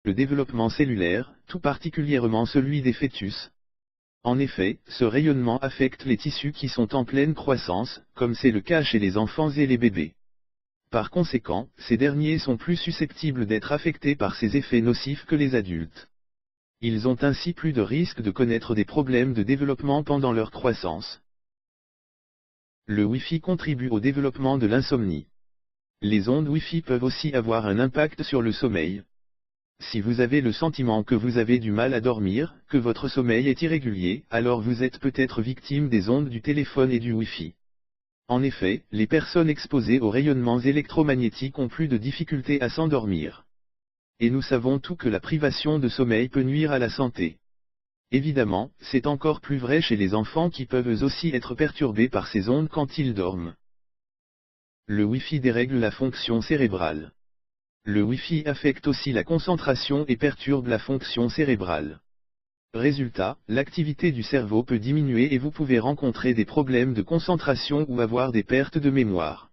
le développement cellulaire, tout particulièrement celui des fœtus. En effet, ce rayonnement affecte les tissus qui sont en pleine croissance, comme c'est le cas chez les enfants et les bébés. Par conséquent, ces derniers sont plus susceptibles d'être affectés par ces effets nocifs que les adultes. Ils ont ainsi plus de risques de connaître des problèmes de développement pendant leur croissance. Le Wi-Fi contribue au développement de l'insomnie. Les ondes Wi-Fi peuvent aussi avoir un impact sur le sommeil. Si vous avez le sentiment que vous avez du mal à dormir, que votre sommeil est irrégulier, alors vous êtes peut-être victime des ondes du téléphone et du Wi-Fi. En effet, les personnes exposées aux rayonnements électromagnétiques ont plus de difficultés à s'endormir. Et nous savons tous que la privation de sommeil peut nuire à la santé. Évidemment, c'est encore plus vrai chez les enfants qui peuvent aussi être perturbés par ces ondes quand ils dorment. Le Wi-Fi dérègle la fonction cérébrale. Le Wi-Fi affecte aussi la concentration et perturbe la fonction cérébrale. Résultat, l'activité du cerveau peut diminuer et vous pouvez rencontrer des problèmes de concentration ou avoir des pertes de mémoire.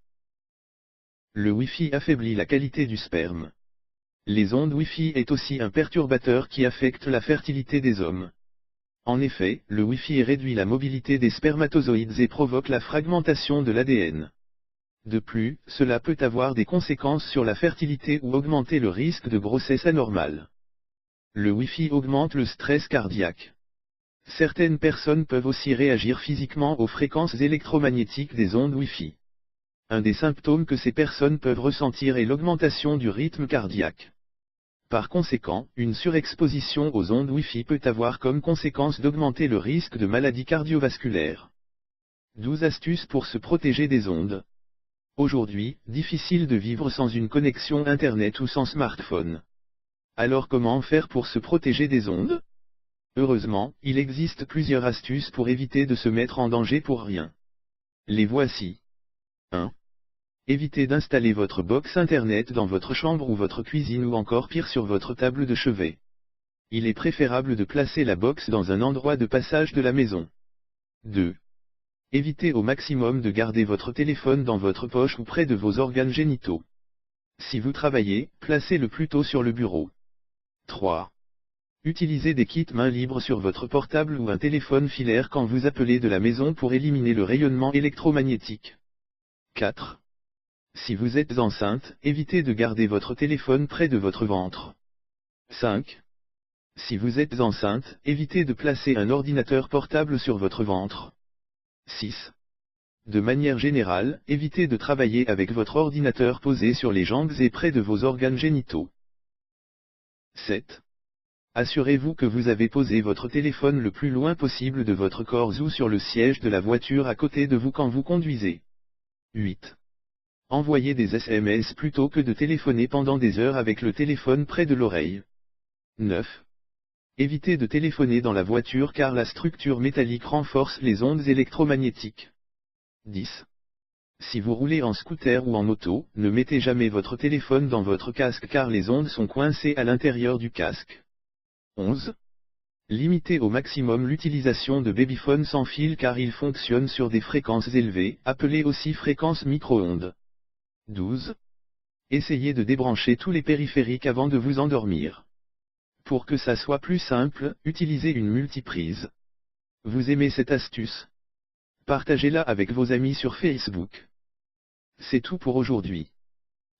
Le Wi-Fi affaiblit la qualité du sperme. Les ondes Wi-Fi est aussi un perturbateur qui affecte la fertilité des hommes. En effet, le Wi-Fi réduit la mobilité des spermatozoïdes et provoque la fragmentation de l'ADN. De plus, cela peut avoir des conséquences sur la fertilité ou augmenter le risque de grossesse anormale. Le Wi-Fi augmente le stress cardiaque. Certaines personnes peuvent aussi réagir physiquement aux fréquences électromagnétiques des ondes Wi-Fi. Un des symptômes que ces personnes peuvent ressentir est l'augmentation du rythme cardiaque. Par conséquent, une surexposition aux ondes Wi-Fi peut avoir comme conséquence d'augmenter le risque de maladies cardiovasculaires. 12 astuces pour se protéger des ondes. Aujourd'hui, difficile de vivre sans une connexion Internet ou sans smartphone. Alors comment faire pour se protéger des ondes? Heureusement, il existe plusieurs astuces pour éviter de se mettre en danger pour rien. Les voici. 1. Évitez d'installer votre box Internet dans votre chambre ou votre cuisine ou encore pire sur votre table de chevet. Il est préférable de placer la box dans un endroit de passage de la maison. 2. Évitez au maximum de garder votre téléphone dans votre poche ou près de vos organes génitaux. Si vous travaillez, placez-le plutôt sur le bureau. 3. Utilisez des kits main libre sur votre portable ou un téléphone filaire quand vous appelez de la maison pour éliminer le rayonnement électromagnétique. 4. Si vous êtes enceinte, évitez de garder votre téléphone près de votre ventre. 5. Si vous êtes enceinte, évitez de placer un ordinateur portable sur votre ventre. 6. De manière générale, évitez de travailler avec votre ordinateur posé sur les jambes et près de vos organes génitaux. 7. Assurez-vous que vous avez posé votre téléphone le plus loin possible de votre corps ou sur le siège de la voiture à côté de vous quand vous conduisez. 8. Envoyez des SMS plutôt que de téléphoner pendant des heures avec le téléphone près de l'oreille. 9. Évitez de téléphoner dans la voiture car la structure métallique renforce les ondes électromagnétiques. 10. Si vous roulez en scooter ou en moto, ne mettez jamais votre téléphone dans votre casque car les ondes sont coincées à l'intérieur du casque. 11. Limitez au maximum l'utilisation de babyphones sans fil car ils fonctionnent sur des fréquences élevées, appelées aussi fréquences micro-ondes. 12. Essayez de débrancher tous les périphériques avant de vous endormir. Pour que ça soit plus simple, utilisez une multiprise. Vous aimez cette astuce? Partagez-la avec vos amis sur Facebook. C'est tout pour aujourd'hui.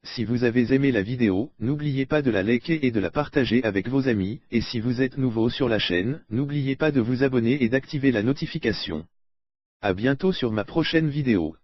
Si vous avez aimé la vidéo, n'oubliez pas de la liker et de la partager avec vos amis, et si vous êtes nouveau sur la chaîne, n'oubliez pas de vous abonner et d'activer la notification. À bientôt sur ma prochaine vidéo.